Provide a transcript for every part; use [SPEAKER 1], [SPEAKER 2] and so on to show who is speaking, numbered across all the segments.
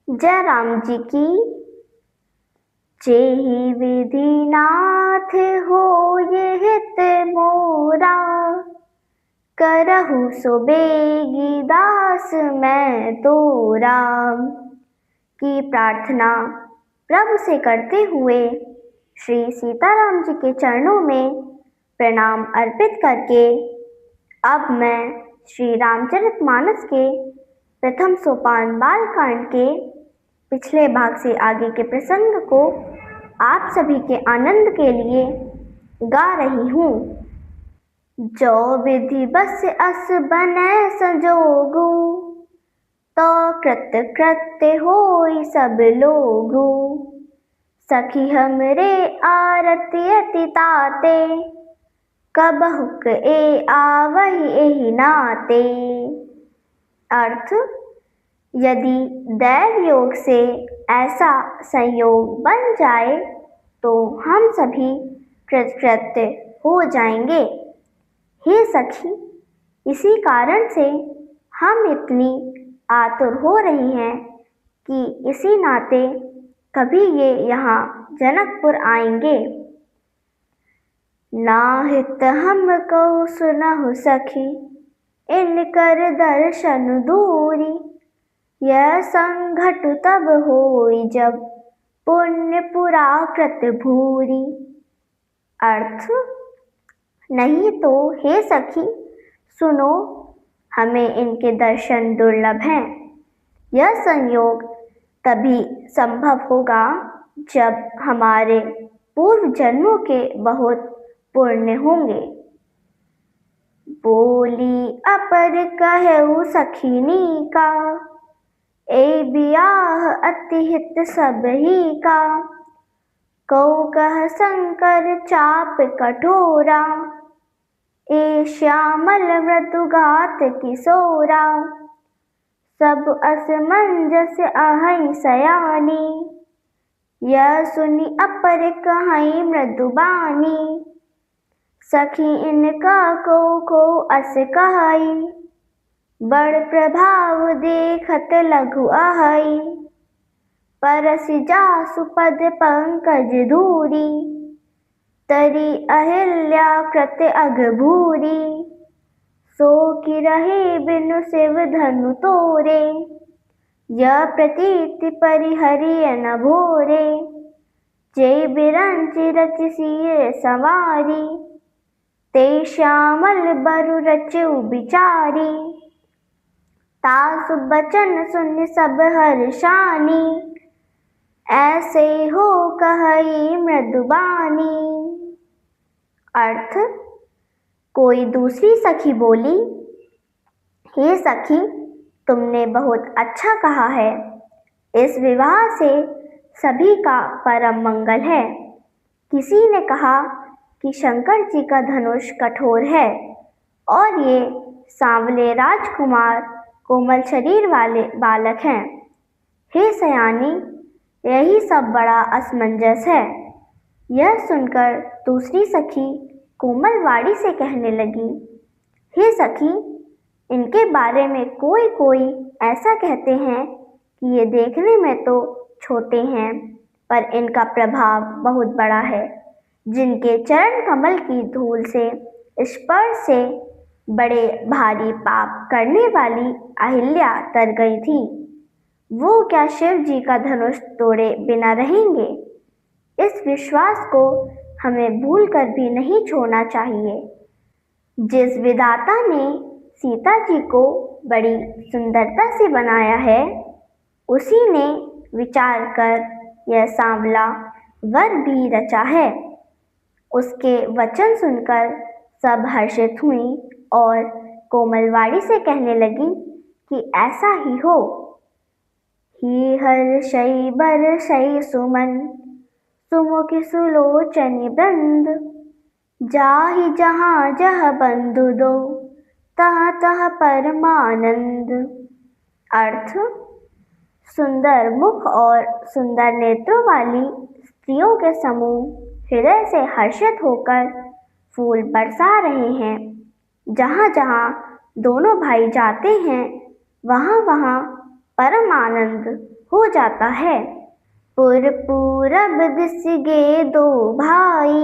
[SPEAKER 1] जय राम जी की। जेहि विधि नाथ हो ये हित मोरा, करहु सो बेगी दास मैं तोरा। की प्रार्थना प्रभु से करते हुए श्री सीताराम जी के चरणों में प्रणाम अर्पित करके अब मैं श्री रामचरितमानस के प्रथम सोपान बालकांड के पिछले भाग से आगे के प्रसंग को आप सभी के आनंद के लिए गा रही हूँ। जो विधि बस अस बनै संजोगु, तो कृत कृत्य होई सब लोगु। सखी हमरे आरती अति ताते, कबहुक ए आवहि एहि नाते। अर्थ, यदि दैव योग से ऐसा संयोग बन जाए तो हम सभी कृतकृत्य हो जाएंगे। हे सखी, इसी कारण से हम इतनी आतुर हो रही हैं कि इसी नाते कभी ये यहाँ जनकपुर आएंगे। नाहित हमको सुनहु सखी, इनकर दर्शन दूरी। यह संघट तब होई जब पुण्य पुरा कृत भूरी। अर्थ, नहीं तो हे सखी सुनो, हमें इनके दर्शन दुर्लभ हैं। यह संयोग तभी संभव होगा जब हमारे पूर्व जन्मों के बहुत पुण्य होंगे। बोली अपर कहऊ सखिनी का, ए बियाह अति हित सब ही का। कौ कह शंकर चाप कठोरा, ए श्यामल मृदुगात किशोरा। सब असमंजस अहै सयानी, यह सुनि अपर कहई मृदुबानी। सखी इनका को अस कहई, बड़ प्रभाव देखत लघु अहै। परसि जासु पद पंकज धूरी, तरी अहिल्या कृत अघ भूरी। सो कि रहे बिनु शिव धनु तोरे, यह प्रतीति परिहरिय न भोरे। जय बिरंचि रचि सिय संवारी, ते श्यामल बरु रचउ बिचारी। तासु बचन सुनि सब हर्षानी, ऐसे हो कहई मृदुबानी। अर्थ, कोई दूसरी सखी बोली, हे सखी तुमने बहुत अच्छा कहा है। इस विवाह से सभी का परम मंगल है। किसी ने कहा कि शंकर जी का धनुष कठोर है और ये सांवले राजकुमार कोमल शरीर वाले बालक हैं। हे सयानी, यही सब बड़ा असमंजस है। यह सुनकर दूसरी सखी कोमल वाणी से कहने लगी, हे सखी, इनके बारे में कोई कोई ऐसा कहते हैं कि ये देखने में तो छोटे हैं पर इनका प्रभाव बहुत बड़ा है। जिनके चरण कमल की धूल से स्पर्श से बड़े भारी पाप करने वाली अहिल्या तर गई थी, वो क्या शिव जी का धनुष तोड़े बिना रहेंगे। इस विश्वास को हमें भूल कर भी नहीं छोड़ना चाहिए। जिस विधाता ने सीता जी को बड़ी सुंदरता से बनाया है, उसी ने विचार कर यह सांवला वर भी रचा है। उसके वचन सुनकर सब हर्षित हुई और कोमलवाड़ी से कहने लगी कि ऐसा ही हो। ही हर्षई बरसई सुमन, सुमुखि सुलोचनि बृंद। जाहि जहाँ जह बंधु दो, तह तह परमानंद। अर्थ, सुंदर मुख और सुंदर नेत्रों वाली स्त्रियों के समूह हृदय से हर्षित होकर फूल बरसा रहे हैं। जहाँ जहाँ दोनों भाई जाते हैं वहाँ वहाँ परम आनंद हो जाता है। पूरब दिस गे दो भाई,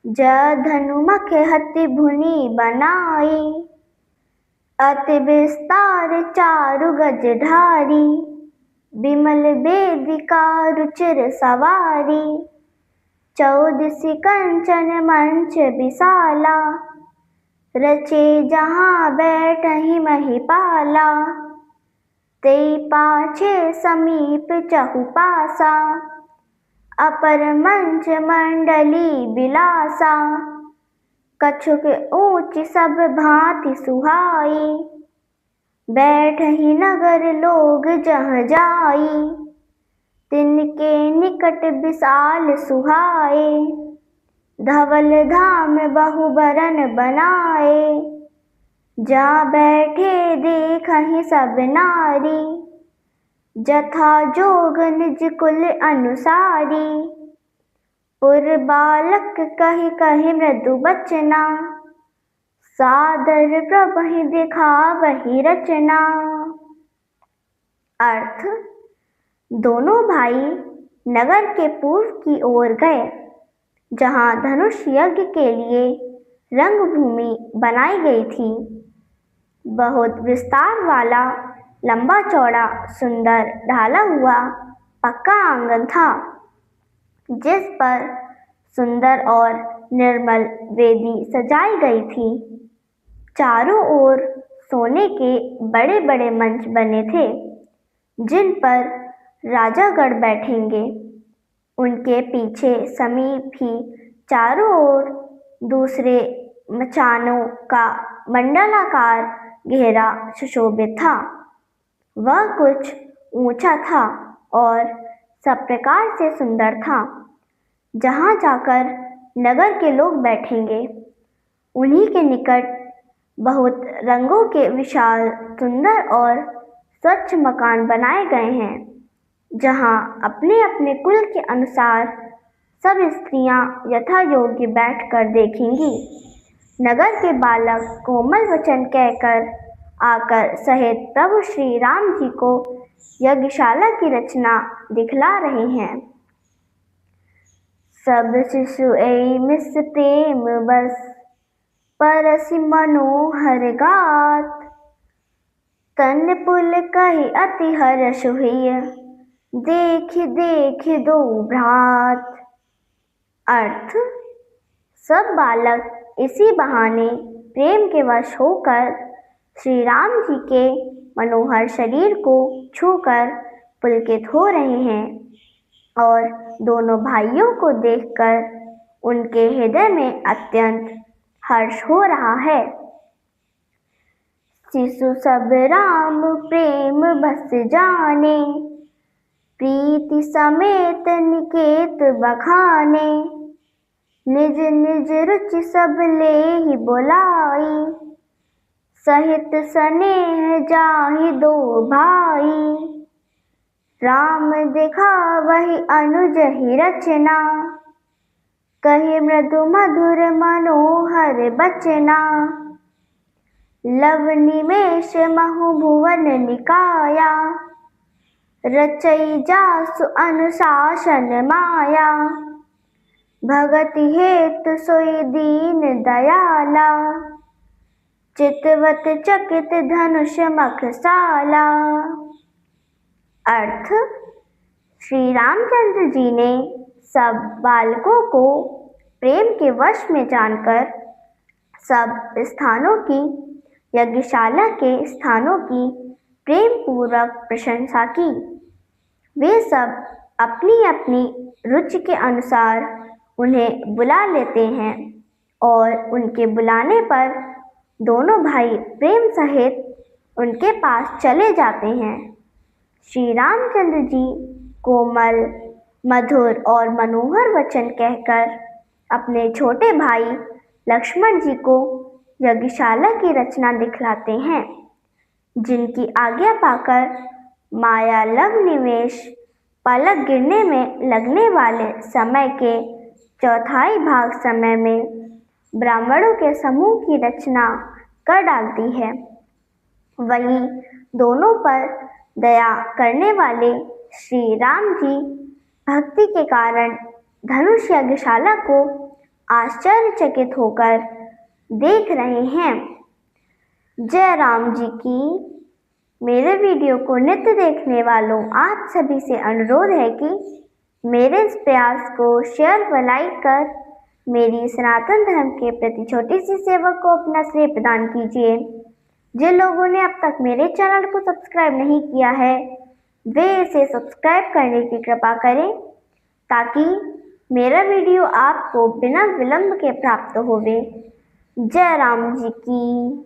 [SPEAKER 1] जा धनु मख हति भुनि बनाई। अति विस्तार चारु गज ढारी, बिमल वेदिका रुचिर सवारी। चौदिसि कंचन मंच विशाला, रचे जहाँ बैठहि महिपाला। तेई पाछे समीप चहुपासा, अपर मंच मंडली बिलासा। कछुक ऊंच सब भांति सुहाई, बैठहि नगर लोग जहाँ जाई। तिनके निकट विशाल सुहाए, धवल धाम बहुबरन बनाए। जा बैठे देखहि सब नारी, जथा जोग निज कुल अनुसारी। पुर बालक कहि कहि मृदु बचना, सादर प्रभहि दिखावहि रचना। अर्थ: दोनों भाई नगर के पूर्व की ओर गए, जहाँ धनुष यज्ञ के लिए रंगभूमि बनाई गई थी। बहुत विस्तार वाला, लंबा चौड़ा, सुंदर ढाला हुआ पक्का आंगन था, जिस पर सुंदर और निर्मल वेदी सजाई गई थी। चारों ओर सोने के बड़े बड़े मंच बने थे, जिन पर राजागण बैठेंगे। उनके पीछे समीप ही चारों ओर दूसरे मचानों का मंडलाकार घेरा सुशोभित था। वह कुछ ऊंचा था और सब प्रकार से सुंदर था। जहाँ जाकर नगर के लोग बैठेंगे, उन्हीं के निकट बहुत रंगों के विशाल, सुंदर और स्वच्छ मकान बनाए गए हैं, जहाँ अपने अपने कुल के अनुसार सब स्त्रियां यथा योग्य बैठकर देखेंगी। नगर के बालक कोमल वचन कहकर आकर सहित प्रभु श्री राम जी को यज्ञशाला की रचना दिखला रहे हैं। सब शिशु ऐ मिस प्रेम बस, परसि मनोहर गात। तन पुल कहि अति हर्ष हुई, देख देख दो भ्रात। अर्थ: सब बालक इसी बहाने प्रेम के वश होकर श्री राम जी के मनोहर शरीर को छूकर पुलकित हो रहे हैं और दोनों भाइयों को देखकर उनके हृदय में अत्यंत हर्ष हो रहा है। शिशु सब राम प्रेम बस जाने, प्रीति समेत निकेत बखाने। निज निज रुचि सब लेहि बोलाई, सहित स्नेह जाहि दो भाई। राम दिखावहि अनुज ही रचना, कहि मृदु मधुर मनोहर बचना। लव निमेष महु भुवन निकाया, रचई जासु अनुशासन माया। भगति हेतु सोई दीन दयाला, चितवत चकित धनुष मखसाला। अर्थ: श्री रामचंद्र जी ने सब बालकों को प्रेम के वश में जानकर सब स्थानों की, यज्ञशाला के स्थानों की प्रेम पूर्वक प्रशंसा की। वे सब अपनी अपनी रुचि के अनुसार उन्हें बुला लेते हैं और उनके बुलाने पर दोनों भाई प्रेम सहित उनके पास चले जाते हैं। श्री रामचंद्र जी कोमल, मधुर और मनोहर वचन कहकर अपने छोटे भाई लक्ष्मण जी को यज्ञशाला की रचना दिखलाते हैं, जिनकी आज्ञा पाकर माया लव निमेष पलक गिरने में लगने वाले समय के चौथाई भाग समय में ब्राह्मणों के समूह की रचना कर डालती है। वहीं दोनों पर दया करने वाले श्री राम जी भक्ति के कारण धनुष यज्ञशाला को आश्चर्यचकित होकर देख रहे हैं। जय राम जी की। मेरे वीडियो को नित्य देखने वालों आप सभी से अनुरोध है कि मेरे इस प्रयास को शेयर व लाइक कर मेरी सनातन धर्म के प्रति छोटी सी सेवा को अपना श्रेय प्रदान कीजिए। जिन लोगों ने अब तक मेरे चैनल को सब्सक्राइब नहीं किया है वे इसे सब्सक्राइब करने की कृपा करें ताकि मेरा वीडियो आपको बिना विलंब के प्राप्त होवे। जय राम जी की।